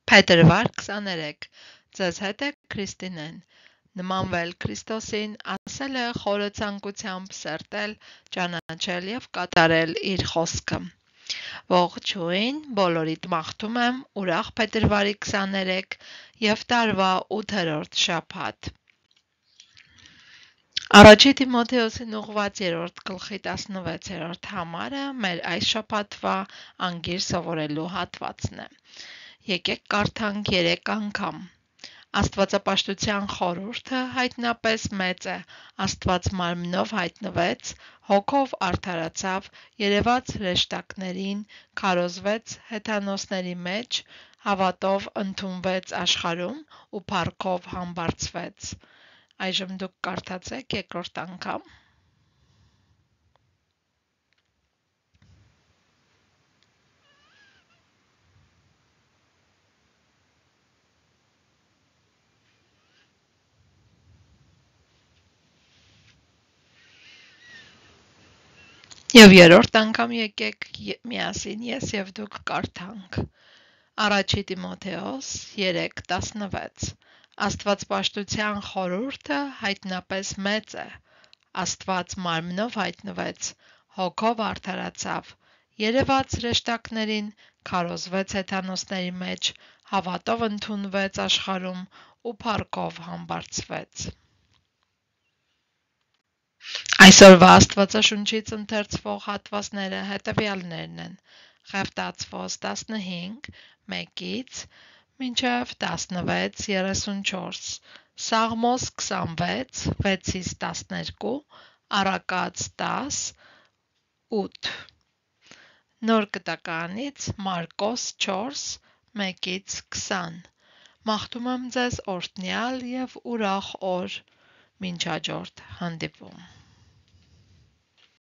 Փետրվար 23 Ձեզ հետ է Քրիստինեն, նմանվել Քրիստոսին, ասել է խորը ցանկությամբ սերտել, ճանաչել և կատարել իր խոսքը։ Ողջույն, բոլորիդ մաղթում եմ ուրախ փետրվարի 23 և տարվա 8-րդ շաբաթ։ Առաջի Թիմոթեոսին ուղղված 3 գլխի 16-րդ համարը մեր այս շաբաթվա անգիր սովորելու հատվածն է։ Եկեք կարդանք 3 անգամ։ Աստվածապաշտության խորհուրդը հայտնապես մեծ է, Աստված մարմնով հայտնվեց, հոգով արդարացավ, երևաց հրեշտակներին, քարոզվեց հեթանոսների մեջ, հավատով ընդունվեց աշխարհում ու փառքով համբարձվեց։ Այժմ դուք կարդացեք երկրորդ անգամ։ Եվ երրորդ անգամ եկեք միասին ես և դուք կարդանք։ Առաջի Տիմոթեոս 3:16 Աստվածպաշտության խորհուրդը հայտնապես մեծ է, Աստված մարմնով հայտնվեց, հոգով արդարացավ, երևաց հրեշտակներին, քարոզվեց հեթանոսների մեջ, հավատով ընդունվեց աշխարհում ու փառքով համբարձվեց։ Այսօրվա Աստվածաշունչից ընթերցվող հատվածները հետևյալներն են. Ղևտացոս 15, 1-ից մինչև 16:34, Սաղմոս 26, 6-ից 12, Առակաց 10, 8, Նոր Գտականից Մարկոս 4, 1-ից 20։ Մաղթում եմ ձեզ օրհնյալ և ուրախ օր, մինչ հաջորդ հանդիպում։